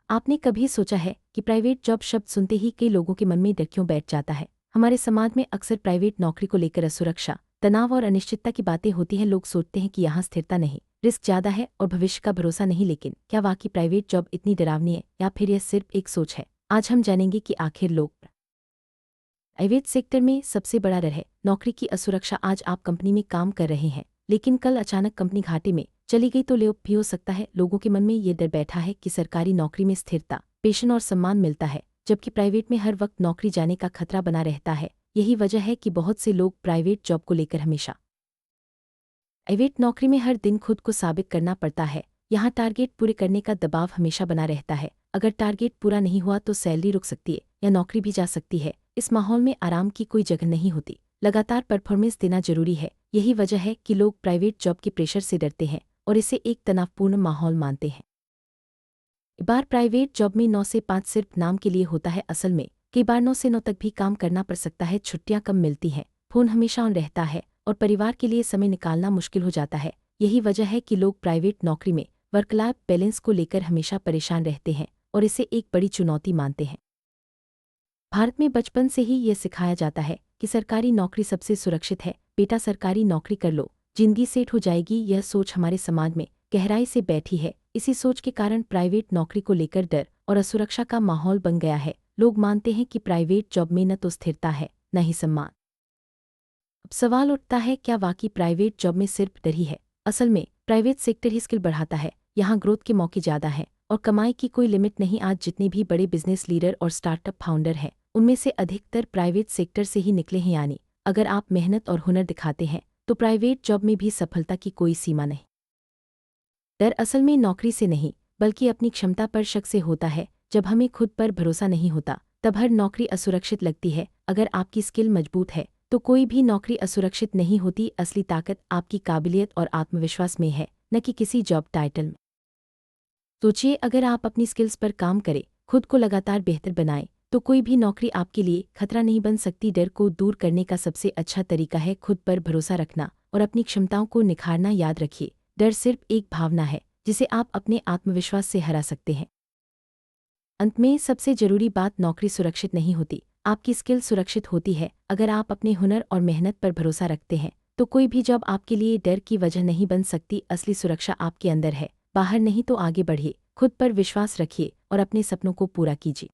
आपने कभी सोचा है कि प्राइवेट जॉब शब्द सुनते ही कई लोगों के मन में डर क्यों बैठ जाता है? हमारे समाज में अक्सर प्राइवेट नौकरी को लेकर असुरक्षा, तनाव और अनिश्चितता की बातें होती हैं। लोग सोचते हैं कि यहाँ स्थिरता नहीं, रिस्क ज्यादा है और भविष्य का भरोसा नहीं। लेकिन क्या वाकई प्राइवेट जॉब इतनी डरावनी है या फिर यह सिर्फ एक सोच है? आज हम जानेंगे कि आखिर लोग प्राइवेट सेक्टर में सबसे बड़ा डर है नौकरी की असुरक्षा। आज आप कंपनी में काम कर रहे हैं, लेकिन कल अचानक कंपनी घाटे में चली गई तो लेऑफ भी हो सकता है। लोगों के मन में ये डर बैठा है कि सरकारी नौकरी में स्थिरता, पेंशन और सम्मान मिलता है, जबकि प्राइवेट में हर वक्त नौकरी जाने का खतरा बना रहता है। यही वजह है कि बहुत से लोग प्राइवेट जॉब को लेकर हमेशा प्राइवेट नौकरी में हर दिन खुद को साबित करना पड़ता है। यहाँ टारगेट पूरे करने का दबाव हमेशा बना रहता है। अगर टारगेट पूरा नहीं हुआ तो सैलरी रुक सकती है या नौकरी भी जा सकती है। इस माहौल में आराम की कोई जगह नहीं होती, लगातार परफॉर्मेंस देना जरूरी है। यही वजह है कि लोग प्राइवेट जॉब के प्रेशर से डरते हैं और इसे एक तनावपूर्ण माहौल मानते हैं। कई बार प्राइवेट जॉब में 9 से 5 सिर्फ नाम के लिए होता है। असल में कई बार 9 से 9 तक भी काम करना पड़ सकता है। छुट्टियां कम मिलती हैं, फोन हमेशा ऑन रहता है और परिवार के लिए समय निकालना मुश्किल हो जाता है। यही वजह है कि लोग प्राइवेट नौकरी में वर्क लाइफ बैलेंस को लेकर हमेशा परेशान रहते हैं और इसे एक बड़ी चुनौती मानते हैं। भारत में बचपन से ही यह सिखाया जाता है कि सरकारी नौकरी सबसे सुरक्षित है। बेटा सरकारी नौकरी कर लो, जिंदगी सेट हो जाएगी। यह सोच हमारे समाज में गहराई से बैठी है। इसी सोच के कारण प्राइवेट नौकरी को लेकर डर और असुरक्षा का माहौल बन गया है। लोग मानते हैं कि प्राइवेट जॉब में न तो स्थिरता है, न ही सम्मान। अब सवाल उठता है, क्या वाकई प्राइवेट जॉब में सिर्फ डर ही है? असल में प्राइवेट सेक्टर ही स्किल बढ़ाता है। यहाँ ग्रोथ के मौके ज्यादा हैं और कमाई की कोई लिमिट नहीं। आज जितने भी बड़े बिजनेस लीडर और स्टार्टअप फाउंडर हैं, उनमें से अधिकतर प्राइवेट सेक्टर से ही निकले हैं। यानी अगर आप मेहनत और हुनर दिखाते हैं तो प्राइवेट जॉब में भी सफलता की कोई सीमा नहीं। डर असल में नौकरी से नहीं, बल्कि अपनी क्षमता पर शक से होता है। जब हमें खुद पर भरोसा नहीं होता, तब हर नौकरी असुरक्षित लगती है। अगर आपकी स्किल मजबूत है तो कोई भी नौकरी असुरक्षित नहीं होती। असली ताकत आपकी काबिलियत और आत्मविश्वास में है, न कि किसी जॉब टाइटल में। सोचिए, अगर आप अपनी स्किल्स पर काम करें, खुद को लगातार बेहतर बनाएं, तो कोई भी नौकरी आपके लिए खतरा नहीं बन सकती। डर को दूर करने का सबसे अच्छा तरीका है खुद पर भरोसा रखना और अपनी क्षमताओं को निखारना। याद रखिए, डर सिर्फ एक भावना है जिसे आप अपने आत्मविश्वास से हरा सकते हैं। अंत में सबसे जरूरी बात, नौकरी सुरक्षित नहीं होती, आपकी स्किल सुरक्षित होती है। अगर आप अपने हुनर और मेहनत पर भरोसा रखते हैं तो कोई भी जॉब आपके लिए डर की वजह नहीं बन सकती। असली सुरक्षा आपके अंदर है, बाहर नहीं। तो आगे बढ़िए, खुद पर विश्वास रखिए और अपने सपनों को पूरा कीजिए।